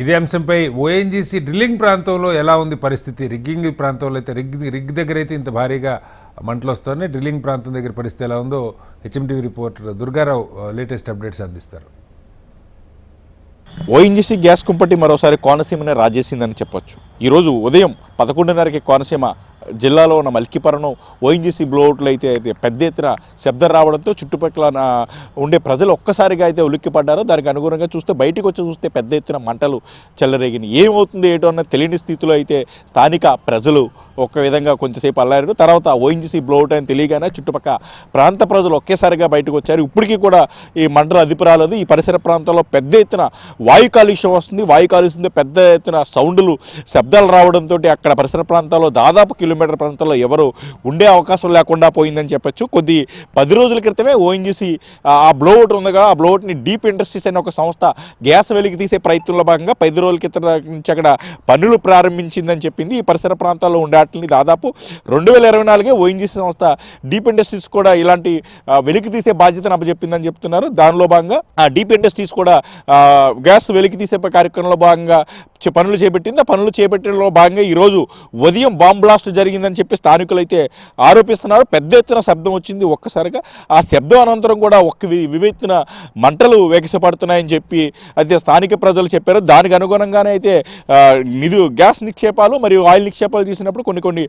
ఇదే అంశంపై ONGC drilling ప్రాంతంలో ఎలా ఉంది పరిస్థితి? రిగ్గింగ్ ప్రాంతంలో అయితే రిగ్ దగ్గర అయితే ఇంత భారీగా మంటలు వస్తున్నాయి. డ్రిల్లింగ్ ప్రాంతం దగ్గర పరిస్థితి ఎలా ఉందో HMTV reporter Durgarao latest updates అందిస్తారు. ఓఎన్జీసీ గ్యాస్ కుంపటి మరోసారి కోనసీమనే రాజేసిందని చెప్పొచ్చు. ఈరోజు ఉదయం 11:30కి కోనసీమ జిల్లాలో ఉన్న మల్కీపురం ఓఎన్జీసీ బ్లోఅవుట్లు అయితే పెద్ద ఎత్తున శబ్దం రావడంతో చుట్టుపక్కల ఉండే ప్రజలు ఒక్కసారిగా అయితే ఉలిక్కిపడ్డారు. దానికి అనుగుణంగా చూస్తే బయటకు వచ్చి చూస్తే పెద్ద ఎత్తున మంటలు చెలరేగినాయి. ఏమవుతుంది ఏటో అన్న తెలియని స్థితిలో అయితే స్థానిక ప్రజలు ఒక విధంగా కొంతసేపు అల్లారు. తర్వాత ఓఎన్జీసీ బ్లోఅవుట్ అని తెలియగానే చుట్టుపక్కల ప్రాంత ప్రజలు ఒకేసారిగా బయటకు వచ్చారు. ఇప్పటికీ కూడా ఈ మంటలు అదుపు రాలేదు. ఈ పరిసర ప్రాంతాల్లో పెద్ద ఎత్తున వాయు కాలుష్యం వస్తుంది. వాయు కాలుష్యం పెద్ద ఎత్తున శబ్దాలు రావడంతో అక్కడ పరిసర ప్రాంతాల్లో దాదాపు కిలోమీటర్ ప్రాంతాల్లో ఎవరు ఉండే అవకాశం లేకుండా పోయిందని చెప్పొచ్చు. 10 రోజుల క్రితమే ఓఎన్జీసీ ఆ బ్లోఅవుట్ ఉందిగా, ఆ బ్లోఅవుట్ని డీప్ ఇండస్ట్రీస్ అనే ఒక సంస్థ గ్యాస్ వెలికి తీసే ప్రయత్నంలో భాగంగా 10 రోజుల క్రితం నుంచి అక్కడ పనులు ప్రారంభించిందని చెప్పింది. ఈ పరిసర ప్రాంతాల్లో ఉండే వాటిని దాదాపు 2024 ఓఎన్జీసీ సంస్థ డీప్ ఇండస్ట్రీస్ కూడా ఇలాంటి వెలికి తీసే బాధ్యతను అప్పచెప్పిందని చెప్తున్నారు. దానిలో భాగంగా ఆ డీప్ ఇండస్ట్రీస్ కూడా గ్యాస్ వెలికి తీసే కార్యక్రమంలో భాగంగా పనులు చేపట్టింది. ఆ పనులు చేపట్టడంలో భాగంగా ఈరోజు ఉదయం బాంబ్ బ్లాస్ట్ జరిగిందని చెప్పి స్థానికులు అయితే ఆరోపిస్తున్నారు. పెద్ద ఎత్తున శబ్దం వచ్చింది ఒక్కసారిగా. ఆ శబ్దం అనంతరం కూడా వివెత్తున మంటలు వెగసపడుతున్నాయని చెప్పి అయితే స్థానిక ప్రజలు చెప్పారు. దానికి అనుగుణంగానే అయితే గ్యాస్ నిక్షేపాలు మరియు ఆయిల్ నిక్షేపాలు తీసినప్పుడు కొన్ని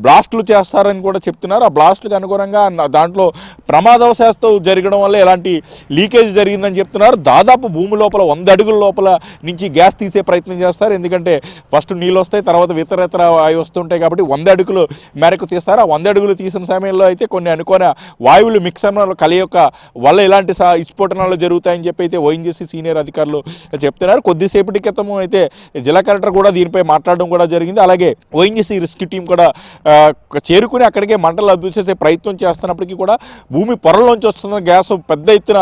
బ్లాస్టులు చేస్తారని కూడా చెప్తున్నారు. ఆ బ్లాస్టులకు అనుగుణంగా దాంట్లో ప్రమాదవశాత్తు జరగడం వల్ల ఎలాంటి లీకేజ్ జరిగిందని చెప్తున్నారు. దాదాపు భూమి లోపల 100 అడుగుల లోపల నుంచి గ్యాస్ తీసే ప్రయత్నం చేస్తారు. ఎందుకంటే ఫస్ట్ నీళ్ళు వస్తాయి, తర్వాత ఇతర అవి వస్తుంటాయి కాబట్టి 100 అడుగులు మేరకు తీస్తారు. ఆ 100 అడుగులు తీసిన సమయంలో అయితే కొన్ని అనుకోని వాయువులు మిక్సర్ల కలయిక వల్ల ఇలాంటి విస్ఫోటనాలు జరుగుతాయని చెప్పి అయితే ఓఎన్జీసీ సీనియర్ అధికారులు చెప్తున్నారు. కొద్దిసేపటి క్రితం అయితే జిల్లా కలెక్టర్ కూడా దీనిపై మాట్లాడడం కూడా జరిగింది. అలాగే ఓఎన్జీసీ రెస్క్యూ టీం కూడా చేరుకుని అక్కడికే మంటలు అదుపు చేసే ప్రయత్నం చేస్తున్నప్పటికీ కూడా భూమి పొరలోంచి వస్తున్న గ్యాస్ పెద్ద ఎత్తున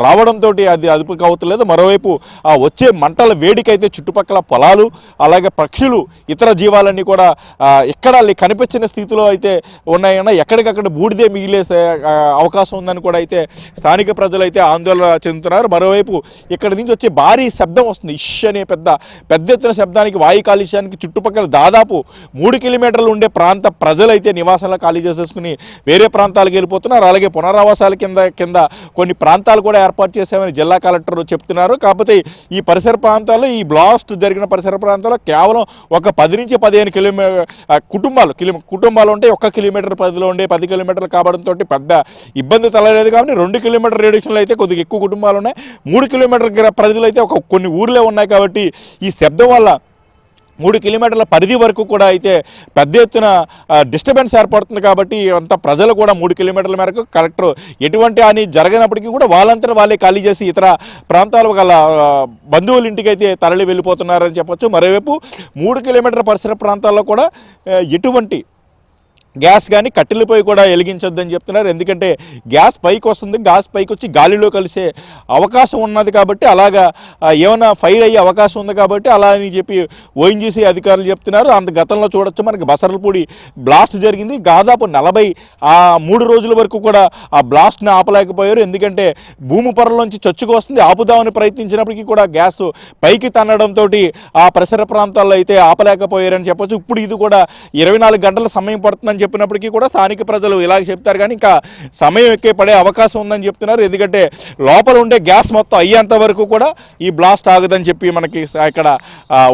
రావడంతో అది అదుపుకి అవుతలేదు. మరోవైపు ఆ వచ్చే మంటల వేడికైతే చుట్టుపక్కల పొలాలు అలాగే పక్షులు ఇతర జీవాలన్నీ కూడా ఎక్కడ కనిపించిన స్థితిలో అయితే ఉన్నాయన్నా ఎక్కడికక్కడ బూడిదే మిగిలే అవకాశం ఉందని కూడా అయితే స్థానిక ప్రజలు అయితే ఆందోళన చెందుతున్నారు. మరోవైపు ఇక్కడి నుంచి వచ్చే భారీ శబ్దం వస్తుంది. ఇష్ అనే పెద్ద ఎత్తున శబ్దానికి వాయు కాలుష్యానికి చుట్టుపక్కల దాదాపు 3 కిలోమీటర్లు ఉండే ప్రాంత ప్రజలైతే నివాసాలు ఖాళీ చేసేసుకుని వేరే ప్రాంతాలకు వెళ్ళిపోతున్నారు. అలాగే పునరావాసాల కింద కొన్ని ప్రాంతాలు కూడా ఏర్పాటు చేశామని జిల్లా కలెక్టర్ చెప్తున్నారు. కాకపోతే ఈ పరిసర ప్రాంతాల్లో ఈ బ్లాస్ట్ జరిగిన పరిసర ప్రాంతాల్లో కేవలం ఒక 10 నుంచి 15 కుటుంబాలు ఉంటే 1 కిలోమీటర్ పరిధిలో ఉండే 10 కిలోమీటర్లు కావడంతో పెద్ద ఇబ్బంది తలలేదు. కాబట్టి 2 కిలోమీటర్ రేడియేషన్లో అయితే కొద్దిగా ఎక్కువ కుటుంబాలు ఉన్నాయి. 3 కిలోమీటర్ పరిధిలో అయితే కొన్ని ఊర్లే ఉన్నాయి. కాబట్టి ఈ శబ్దం వల్ల 3 కిలోమీటర్ల పరిధి వరకు కూడా అయితే పెద్ద ఎత్తున డిస్టర్బెన్స్ ఏర్పడుతుంది. కాబట్టి అంత ప్రజలు కూడా 3 కిలోమీటర్ల మేరకు కలెక్టర్ ఎటువంటి హాని జరగనప్పటికీ కూడా వాళ్ళంతా వాళ్ళే ఖాళీ చేసి ఇతర ప్రాంతాల గల బంధువుల ఇంటికి అయితే తరలి వెళ్ళిపోతున్నారని చెప్పొచ్చు. మరోవైపు 3 కిలోమీటర్ల పరిసర ప్రాంతాల్లో కూడా ఎటువంటి గ్యాస్ కానీ కట్టెలపై కూడా వెలిగించొద్దని చెప్తున్నారు. ఎందుకంటే గ్యాస్ పైకి వస్తుంది, గ్యాస్ పైకి వచ్చి గాలిలో కలిసే అవకాశం ఉన్నది కాబట్టి అలాగా ఏమైనా ఫైర్ అయ్యే అవకాశం ఉంది కాబట్టి అలా అని చెప్పి ఓఎన్జీసీ అధికారులు చెప్తున్నారు. అంత గతంలో చూడొచ్చు మనకి బసరలపూడి బ్లాస్ట్ జరిగింది. దాదాపు 43 రోజుల వరకు కూడా ఆ బ్లాస్ట్ని ఆపలేకపోయారు. ఎందుకంటే భూమి పొరలోంచి చొచ్చుకు వస్తుంది, ఆపుదామని ప్రయత్నించినప్పటికీ కూడా గ్యాస్ పైకి తన్నడంతో ఆ పరిసర ప్రాంతాల్లో అయితే ఆపలేకపోయారని చెప్పొచ్చు. ఇప్పుడు ఇది కూడా 24 గంటల సమయం పడుతుందని చెప్పినప్పటికీ కూడా స్థానిక ప్రజలు ఇలాగ చెప్తారు. కానీ ఇంకా సమయం ఎక్కే పడే అవకాశం ఉందని చెప్తున్నారు. ఎందుకంటే లోపల ఉండే గ్యాస్ మొత్తం అయ్యేంత వరకు కూడా ఈ బ్లాస్ట్ ఆగదని చెప్పి మనకి ఇక్కడ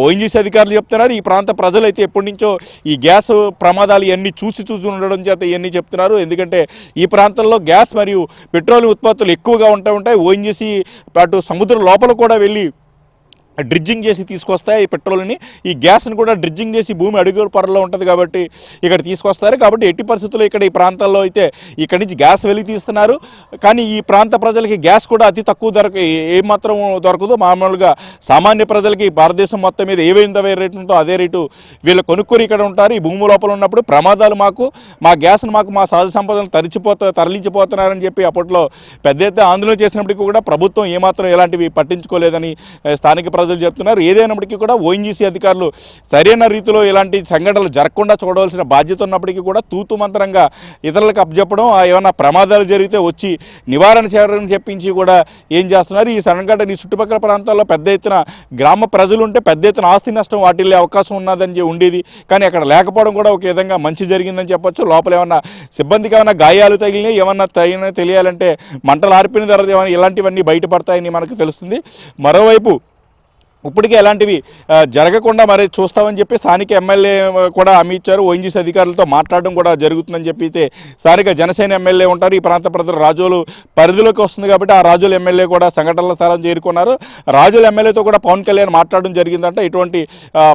ఓఎన్జీసీ అధికారులు చెప్తున్నారు. ఈ ప్రాంత ప్రజలు అయితే ఎప్పటి నుంచో ఈ గ్యాస్ ప్రమాదాలు ఇవన్నీ చూసి ఉండడం చేత ఇవన్నీ చెప్తున్నారు. ఎందుకంటే ఈ ప్రాంతంలో గ్యాస్ మరియు పెట్రోలియం ఉత్పత్తులు ఎక్కువగా ఉంటాయి. ఓఎన్జీసీ అటు సముద్రం లోపల కూడా వెళ్ళి డ్రిడ్జింగ్ చేసి తీసుకొస్తాయి ఈ పెట్రోల్ని. ఈ గ్యాస్ని కూడా డ్రిడ్జింగ్ చేసి భూమి అడుగు పొరలో ఉంటుంది కాబట్టి ఇక్కడ తీసుకొస్తారు. కాబట్టి ఎట్టి పరిస్థితుల్లో ఇక్కడ ఈ ప్రాంతాల్లో అయితే ఇక్కడి నుంచి గ్యాస్ వెలికి తీస్తున్నారు. కానీ ఈ ప్రాంత ప్రజలకి గ్యాస్ కూడా అతి తక్కువ ఏమాత్రం దొరకదు. మామూలుగా సామాన్య ప్రజలకి భారతదేశం మొత్తం మీద ఏవైంత రేటు ఉందో అదే రేటు వీళ్ళు కొనుక్కొని ఇక్కడ ఉంటారు. ఈ భూమి లోపల ఉన్నప్పుడు ప్రమాదాలు మా గ్యాస్ను మా సహజ సంపదను తరలించిపోతున్నారని చెప్పి అప్పట్లో పెద్ద ఎత్తున ఆందోళన చేసినప్పటికీ కూడా ప్రభుత్వం ఏమాత్రం ఎలాంటివి పట్టించుకోలేదని స్థానిక ప్రజలు ప్రజలు చెప్తున్నారు. ఏదైనప్పటికీ కూడా ఓఎన్జీసీ అధికారులు సరైన రీతిలో ఇలాంటి సంఘటనలు జరగకుండా చూడవలసిన బాధ్యత ఉన్నప్పటికీ కూడా తూతు మంత్రంగా ఇతరులకు అప్పచెప్పడం, ఏమైనా ప్రమాదాలు జరిగితే వచ్చి నివారణ చేయాలని చెప్పించి కూడా ఏం చేస్తున్నారు. ఈ సంఘటన ఈ చుట్టుపక్కల ప్రాంతాల్లో పెద్ద ఎత్తున గ్రామ ప్రజలు ఉంటే పెద్ద ఎత్తున ఆస్తి నష్టం వాటిల్లే అవకాశం ఉన్నదని ఉండేది. కానీ అక్కడ లేకపోవడం కూడా ఒక విధంగా మంచి జరిగిందని చెప్పొచ్చు. లోపల ఏమన్నా సిబ్బందికి ఏమైనా గాయాలు తగిలినాయి, ఏమన్నా తెలియాలంటే మంటలు ఆర్పిన తర్వాత ఏమైనా ఇలాంటివన్నీ బయటపడతాయని మనకు తెలుస్తుంది. మరోవైపు ఇప్పటికే ఎలాంటివి జరగకుండా మరి చూస్తామని చెప్పి స్థానిక ఎమ్మెల్యే కూడా హామీ ఇచ్చారు. ఓఎన్జీసీ అధికారులతో మాట్లాడడం కూడా జరుగుతుందని చెప్పి అయితే స్థానిక జనసేన ఎమ్మెల్యే ఉంటారు. ఈ ప్రాంత ప్రజలు రాజోలు పరిధిలోకి వస్తుంది కాబట్టి ఆ రాజోలు ఎమ్మెల్యే కూడా సంఘటనల స్థలం చేరుకున్నారు. రాజోలు ఎమ్మెల్యేతో కూడా పవన్ కళ్యాణ్ మాట్లాడడం జరిగిందంటే ఇటువంటి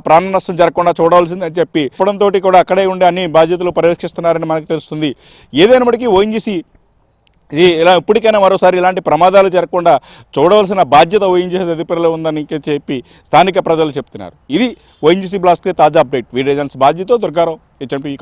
ప్రాణ నష్టం జరగకుండా చూడవలసిందని చెప్పి చెప్పడంతో కూడా అక్కడే ఉండి అన్ని బాధ్యతలు పర్యవేక్షిస్తున్నారని మనకు తెలుస్తుంది. ఏదైనప్పటికీ ఓఎన్జీసీ ఇలా ఇప్పటికైనా మరోసారి ఇలాంటి ప్రమాదాలు జరగకుండా చూడవలసిన బాధ్యత ఓఎన్జీసీ అధికారులు ఉందని చెప్పి స్థానిక ప్రజలు చెప్తున్నారు. ఇది ఓఎన్జీసీ బ్లాస్ట్కి తాజా అప్డేట్. వీడియో ఏజెన్సీ బాధ్యత దుర్గారావు, హెచ్ఎంటీ.